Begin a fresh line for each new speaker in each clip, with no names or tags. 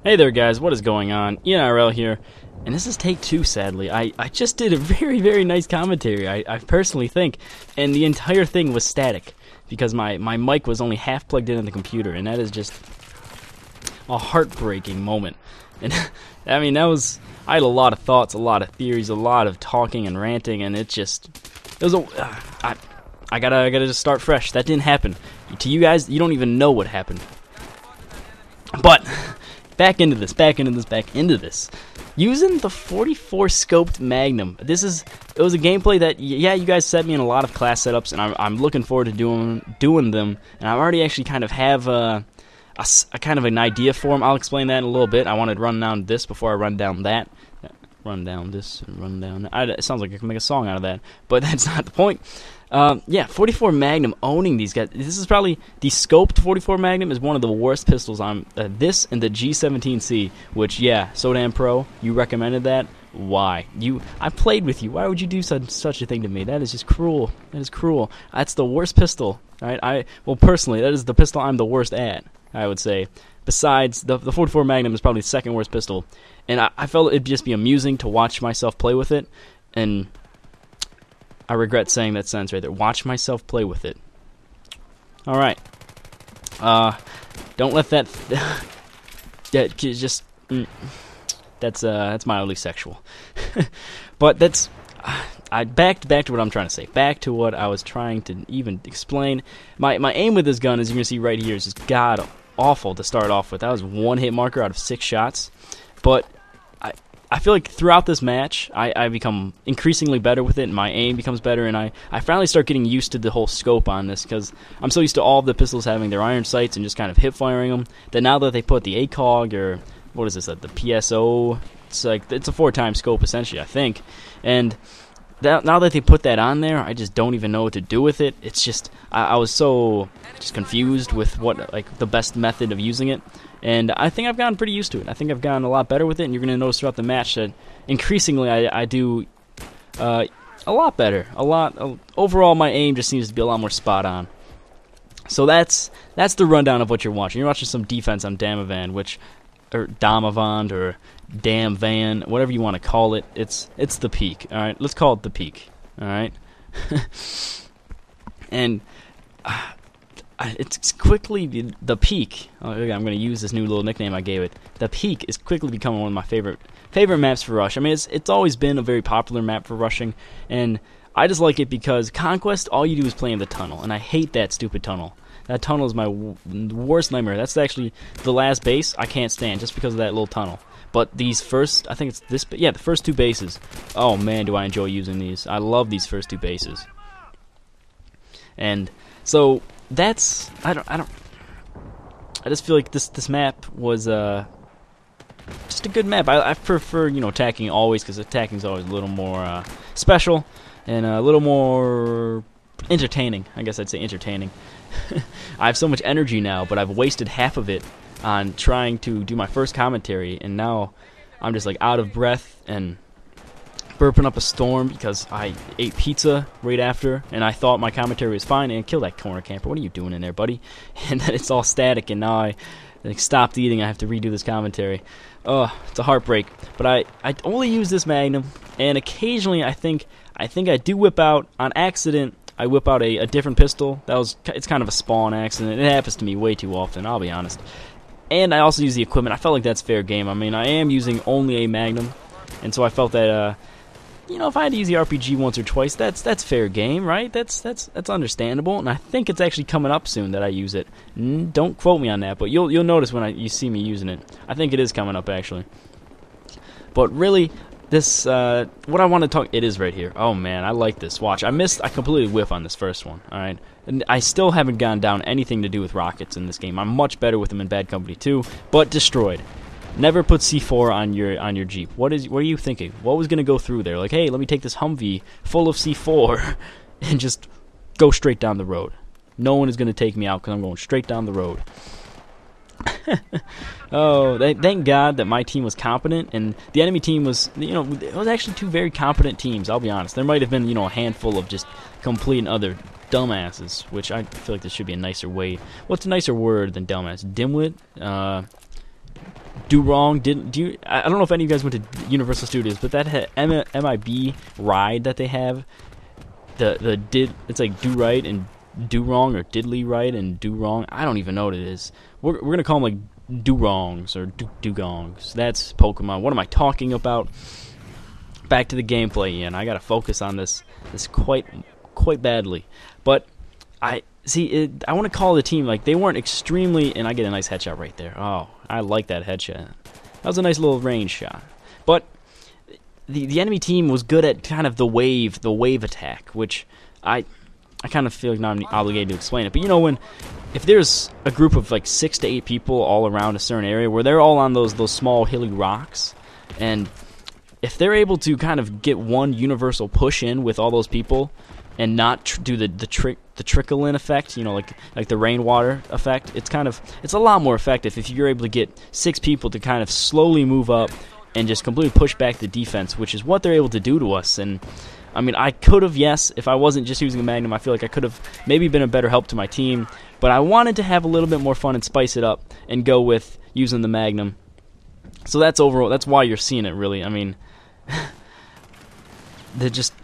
Hey there guys, what is going on? ENRL here, and this is take 2 sadly. I just did a very nice commentary, I personally think, and the entire thing was static, because my mic was only half plugged in the computer, and that is just a heartbreaking moment. And I mean, I had a lot of thoughts, a lot of theories, a lot of talking and ranting, and it was I gotta just start fresh. That didn't happen. To you guys, you don't even know what happened. But back into this. Using the 44 scoped Magnum. It was a gameplay that, yeah, you guys set me in a lot of class setups, and I'm looking forward to doing them. And I already actually kind of have a kind of an idea for them. I'll explain that in a little bit. I wanted to run down this before I run down that. Run down this, run down. It sounds like I can make a song out of that, but that's not the point. Yeah, 44 Magnum owning these guys. This is probably the scoped 44 Magnum is one of the worst pistols on this and the G17C. Which, yeah, so damn pro. You recommended that. Why? I played with you. Why would you do such a thing to me? That is just cruel. That is cruel. That's the worst pistol. Right? Well, personally, that is the pistol I'm the worst at, I would say. Besides, the 44 Magnum is probably the second worst pistol. And I felt it'd just be amusing to watch myself play with it. And I regret saying that sentence right there. Watch myself play with it. Alright. Don't let that... yeah, just... that's mildly sexual. But that's... back to what I'm trying to say. Back to what I was trying to even explain. My aim with this gun, as you can see right here, is just god-awful to start off with. That was one hit marker out of 6 shots. But I feel like throughout this match, I become increasingly better with it, and my aim becomes better, and I finally start getting used to the whole scope on this, because I'm so used to all of the pistols having their iron sights and just kind of hip-firing them, that now that they put the ACOG, or what is this, the PSO, it's a 4-time scope, essentially, I think, and now that they put that on there, I just don't even know what to do with it. It's just, I was so just confused with what, like, the best method of using it. And I think I've gotten pretty used to it. I think I've gotten a lot better with it, and you're going to notice throughout the match that increasingly I do a lot better. Overall, my aim just seems to be a lot more spot on. So that's the rundown of what you're watching. You're watching some defense on Damavand, or Damavand, or Damvan, whatever you want to call it. It's the peak. All right, let's call it the peak. All right, and. It's quickly the peak. I'm going to use this new little nickname I gave it. The peak is quickly becoming one of my favorite maps for rush. I mean, it's always been a very popular map for rushing, and I just like it because Conquest, all you do is play in the tunnel, and I hate that stupid tunnel. That tunnel is my worst nightmare. That's actually the last base I can't stand just because of that little tunnel. But these first, I think it's this, yeah, the first 2 bases. Oh man, do I enjoy using these. I love these first 2 bases. And so that's I just feel like this map was just a good map. I prefer, attacking always, because attacking is always a little more special and a little more entertaining. I guess I'd say entertaining. I have so much energy now, but I've wasted half of it on trying to do my first commentary, and now I'm just like out of breath and burping up a storm because I ate pizza right after, and I thought my commentary was fine, and kill that corner camper. What are you doing in there, buddy? And then it's all static, and now I stopped eating. I have to redo this commentary. Oh, it's a heartbreak. But I only use this Magnum, and occasionally I think I do whip out, on accident, I whip out a different pistol. It's kind of a spawn accident. It happens to me way too often, I'll be honest. And I also use the equipment. I felt like that's fair game. I mean, I am using only a Magnum, and so I felt that if I had to use the RPG once or twice, that's fair game, right? That's understandable, and I think it's actually coming up soon that I use it. Don't quote me on that, but you'll notice when you see me using it. I think it is coming up, actually. But really, this what I want to talk, it is right here. Oh man, I like this. Watch, I completely whiff on this first one. All right, and I still haven't gone down anything to do with rockets in this game. I'm much better with them in Bad Company 2, but destroyed. Never put C4 on your Jeep. What are you thinking? What was gonna go through there? Like, hey, let me take this Humvee full of C4 and just go straight down the road. No one is gonna take me out because I'm going straight down the road. Oh, thank God that my team was competent, and the enemy team was, it was actually 2 very competent teams. I'll be honest. There might have been, a handful of just complete and utter dumbasses, which I feel like this should be a nicer way. What's a nicer word than dumbass? Dimwit? do wrong. I don't know if any of you guys went to Universal Studios, but that MIB ride that they have, it's like do right and do wrong, or diddly right and do wrong. I don't even know what it is. We're gonna call them like do-wrongs or do-gongs. That's Pokemon. What am I talking about? Back to the gameplay, Ian. I gotta focus on this quite badly. But I want to call the team, like, they weren't extremely, and I get a nice headshot right there. Oh, I like that headshot. That was a nice little range shot. But the enemy team was good at kind of the wave attack, which I kind of feel like now I'm obligated to explain it. But you know, if there's a group of like 6 to 8 people all around a certain area where they're all on those small hilly rocks, and if they're able to kind of get one universal push in with all those people and not do the trickle in effect, you know, like the rainwater effect, it's a lot more effective if you're able to get 6 people to kind of slowly move up and just completely push back the defense, which is what they're able to do to us. And I mean, I could have, yes, if I wasn't just using a Magnum, I feel like I could have maybe been a better help to my team, but I wanted to have a little bit more fun and spice it up and go with using the Magnum. So that's why you're seeing it, really. I mean,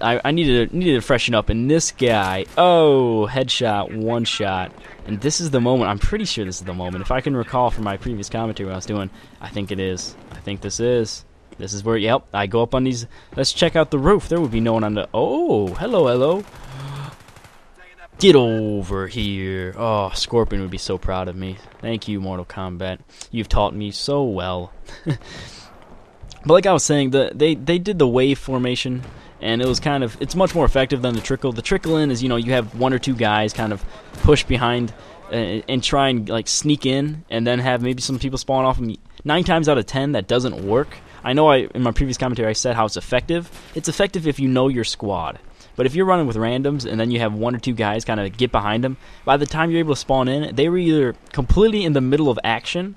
I needed to freshen up, and this guy, oh, headshot, one shot, and this is the moment. I'm pretty sure this is the moment. If I can recall from my previous commentary what I was doing, I think it is. I think this is where, yep, I go up on these. Let's check out the roof. There would be no one on the, oh, hello. Get over here. Oh, Scorpion would be so proud of me. Thank you, Mortal Kombat. You've taught me so well. But like I was saying, they did the wave formation, and it's much more effective than the trickle. The trickle in is, you know, you have 1 or 2 guys kind of push behind and try and like sneak in, and then have maybe some people spawn off. 9 times out of 10, that doesn't work. I know in my previous commentary I said how it's effective. It's effective if you know your squad. But if you're running with randoms and then you have 1 or 2 guys kind of get behind them, by the time you're able to spawn in, they were either completely in the middle of action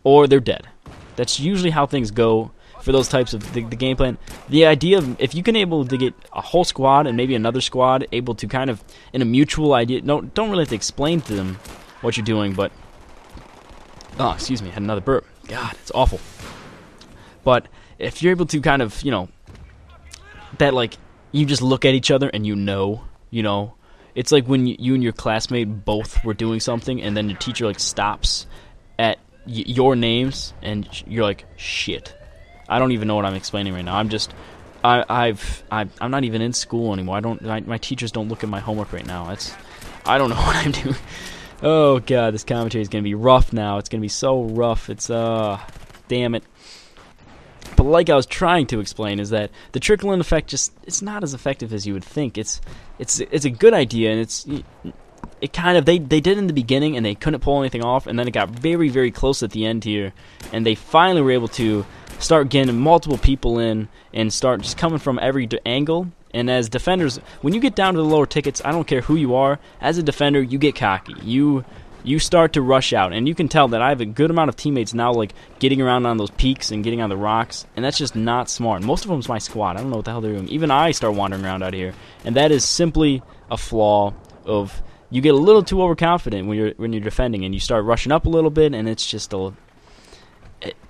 or they're dead. That's usually how things go for those types of the game plan. The idea of, if you can able to get a whole squad and maybe another squad able to kind of, in a mutual idea, don't really have to explain to them what you're doing, but, oh, excuse me, I had another burp. God, it's awful. But if you're able to kind of, you know, that like, you just look at each other and you know, it's like when you and your classmate both were doing something and then your teacher like stops at your names and you're like, shit. I don't even know what I'm explaining right now. I'm not even in school anymore. My teachers don't look at my homework right now. I don't know what I'm doing. Oh god, this commentary is gonna be rough now. It's gonna be so rough. It's damn it. But like I was trying to explain, is that the trickle-in effect it's not as effective as you would think. It's a good idea, and it kind of they did in the beginning and they couldn't pull anything off, and then it got very, very close at the end here, and they finally were able to start getting multiple people in and start just coming from every angle. And as defenders, when you get down to the lower tickets, I don't care who you are, as a defender, you get cocky. You start to rush out, and you can tell that I have a good amount of teammates now, like, getting around on those peaks and getting on the rocks, and that's just not smart. Most of them's my squad. I don't know what the hell they're doing. Even I start wandering around out here, and that is simply a flaw of, you get a little too overconfident when you're defending, and you start rushing up a little bit, and it's just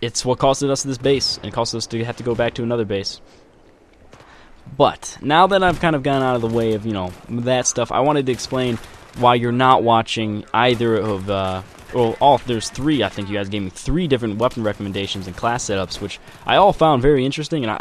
it's what costed us this base, and it cost us to have to go back to another base. But now that I've kind of gone out of the way of, you know, that stuff, I wanted to explain why you're not watching either of there's 3. I think you guys gave me 3 different weapon recommendations and class setups, which I all found very interesting, and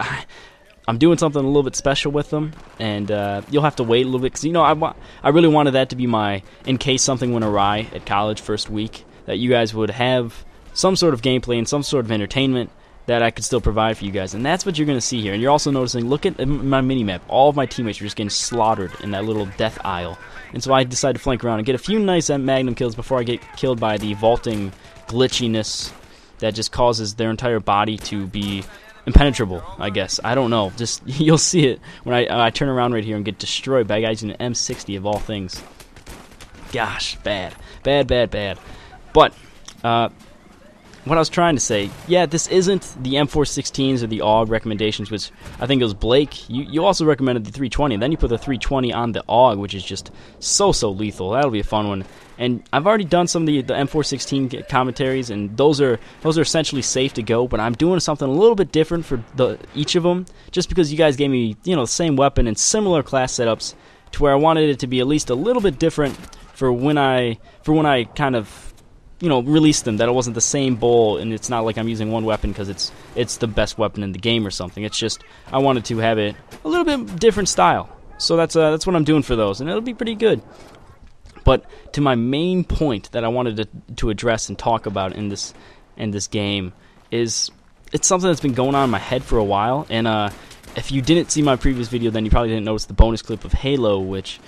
I'm doing something a little bit special with them, and you'll have to wait a little bit, because, you know, I really wanted that to be my, in case something went awry at college first week, that you guys would have some sort of gameplay and some sort of entertainment that I could still provide for you guys. And that's what you're going to see here. And you're also noticing, look at my mini-map. All of my teammates are just getting slaughtered in that little death aisle. And so I decided to flank around and get a few nice Magnum kills before I get killed by the vaulting glitchiness that just causes their entire body to be impenetrable, I guess. I don't know. Just, you'll see it when I turn around right here and get destroyed by guys using an M60 of all things. Gosh, bad. Bad. But, what I was trying to say, yeah, this isn't the M416s or the AUG recommendations, which I think it was Blake. You also recommended the 320, and then you put the 320 on the AUG, which is just so lethal. That'll be a fun one. And I've already done some of the M416 commentaries, and those are essentially safe to go, but I'm doing something a little bit different for each of them, just because you guys gave me, the same weapon and similar class setups, to where I wanted it to be at least a little bit different for when I kind of release them, that it wasn't the same bowl, and it's not like I'm using one weapon because it's the best weapon in the game or something. It's just I wanted to have it a little bit different style. So that's what I'm doing for those, and it'll be pretty good. But to my main point that I wanted to address and talk about in this game is it's something that's been going on in my head for a while, and if you didn't see my previous video, then you probably didn't notice the bonus clip of Halo, which,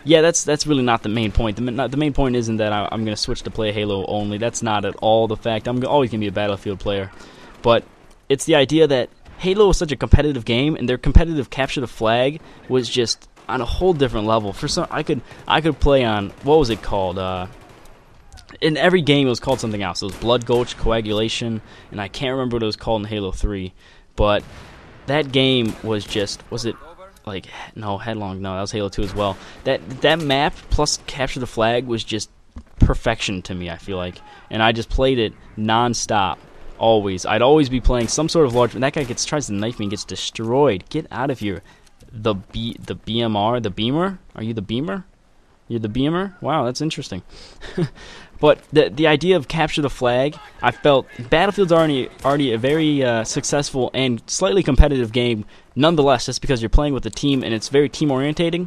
yeah, that's really not the main point. The main point isn't that I'm going to switch to play Halo only. That's not at all the fact. I'm always going to be a Battlefield player. But it's the idea that Halo is such a competitive game, and their competitive capture the flag was just on a whole different level. For some, I could play on, what was it called? In every game it was called something else. It was Blood Gulch, Coagulation, and I can't remember what it was called in Halo 3. But that game was just, was it like, no, Headlong, no, that was Halo 2 as well. That map plus capture the flag was just perfection to me, I feel like. And I just played it non-stop, always. I'd always be playing some sort of large, that guy tries to knife me and gets destroyed. Get out of here. The BMR, the Beamer? Are you the Beamer? You're the Beamer? Wow, that's interesting. But the idea of capture the flag, I felt Battlefield's already a very successful and slightly competitive game, nonetheless, just because you're playing with a team and it's very team-orientating.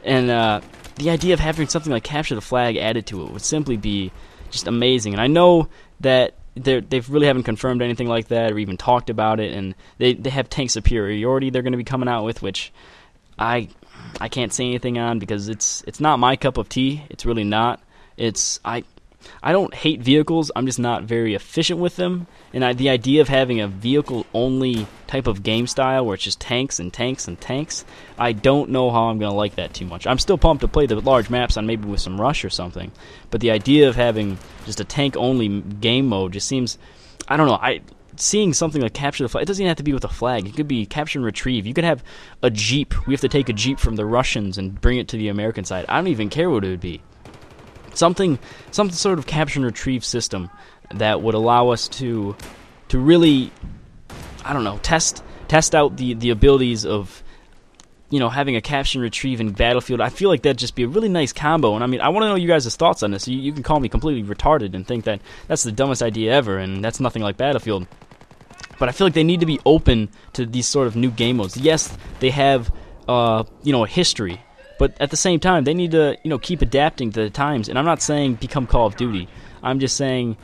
And the idea of having something like capture the flag added to it would simply be just amazing. And I know that they really haven't confirmed anything like that or even talked about it, and they have tank superiority they're going to be coming out with, which I can't say anything on because it's not my cup of tea. It's really not. I don't hate vehicles. I'm just not very efficient with them. And the idea of having a vehicle-only type of game style where it's just tanks and tanks and tanks, I don't know how I'm going to like that too much. I'm still pumped to play the large maps on maybe with some rush or something. But the idea of having just a tank-only game mode just seems, I don't know, seeing something like capture the flag, it doesn't even have to be with a flag. It could be capture and retrieve. You could have a Jeep. We have to take a Jeep from the Russians and bring it to the American side. I don't even care what it would be. Some sort of capture and retrieve system that would allow us to really, I don't know, test out the abilities of, having a capture and retrieve in Battlefield. I feel like that'd just be a really nice combo. And I mean, I want to know you guys' thoughts on this. You can call me completely retarded and think that that's the dumbest idea ever, and that's nothing like Battlefield. But I feel like they need to be open to these sort of new game modes. Yes, they have, a history. But at the same time, they need to, keep adapting to the times. And I'm not saying become Call of Duty. I'm just saying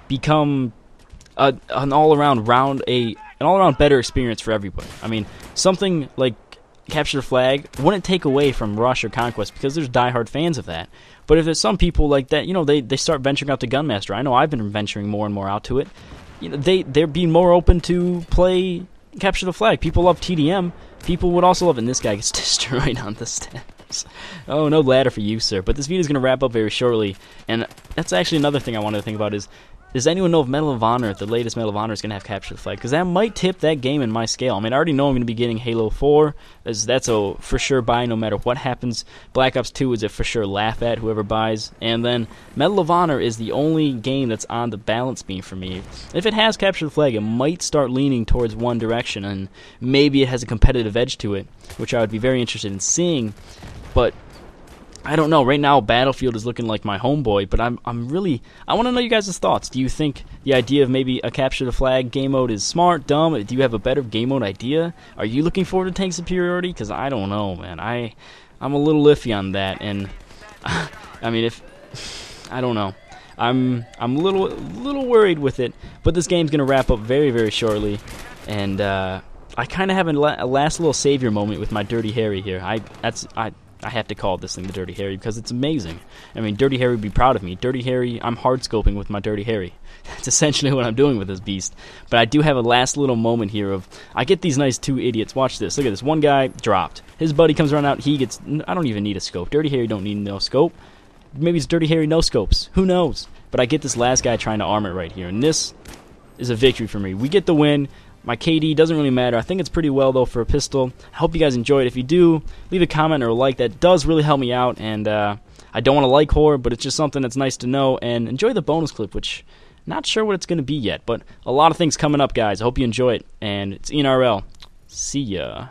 become an all-around better experience for everybody. I mean, something like Capture the Flag wouldn't take away from Rush or Conquest because there's diehard fans of that. But if there's some people like that, they start venturing out to Gunmaster. I know I've been venturing more and more out to it. They're being more open to play Capture the Flag. People love TDM. People would also love it. And this guy gets destroyed on the steps. Oh, no ladder for you, sir. But this video is going to wrap up very shortly. And that's actually another thing I wanted to think about is, does anyone know if Medal of Honor, the latest Medal of Honor, is going to have Capture the Flag? Because that might tip that game in my scale. I mean, I already know I'm going to be getting Halo 4. That's a for sure buy no matter what happens. Black Ops 2 is a for sure laugh at whoever buys. And then Medal of Honor is the only game that's on the balance beam for me. If it has Capture the Flag, it might start leaning towards one direction, and maybe it has a competitive edge to it, which I would be very interested in seeing. But I don't know. Right now, Battlefield is looking like my homeboy, but I want to know you guys' thoughts. Do you think the idea of maybe a Capture the Flag game mode is smart, dumb? Do you have a better game mode idea? Are you looking forward to tank superiority? Because I don't know, man. I'm a little iffy on that, and I mean, I don't know. I'm a little worried with it, but this game's gonna wrap up very, very shortly, and I kind of have a last little savior moment with my Dirty Harry here. I have to call this thing the Dirty Harry because it's amazing. I mean, Dirty Harry would be proud of me. Dirty Harry, I'm hard scoping with my Dirty Harry. That's essentially what I'm doing with this beast. But I do have a last little moment here of, I get these nice two idiots. Watch this. Look at this. One guy dropped. His buddy comes around out. He gets, I don't even need a scope. Dirty Harry don't need no scope. Maybe it's Dirty Harry no scopes. Who knows? But I get this last guy trying to arm it right here. And this is a victory for me. We get the win. My KD doesn't really matter. I think it's pretty well, though, for a pistol. I hope you guys enjoyed. If you do, leave a comment or a like. That does really help me out. And I don't want to like horror, but it's just something that's nice to know. And enjoy the bonus clip, which not sure what it's going to be yet. But a lot of things coming up, guys. I hope you enjoy it. And it's InRL. See ya.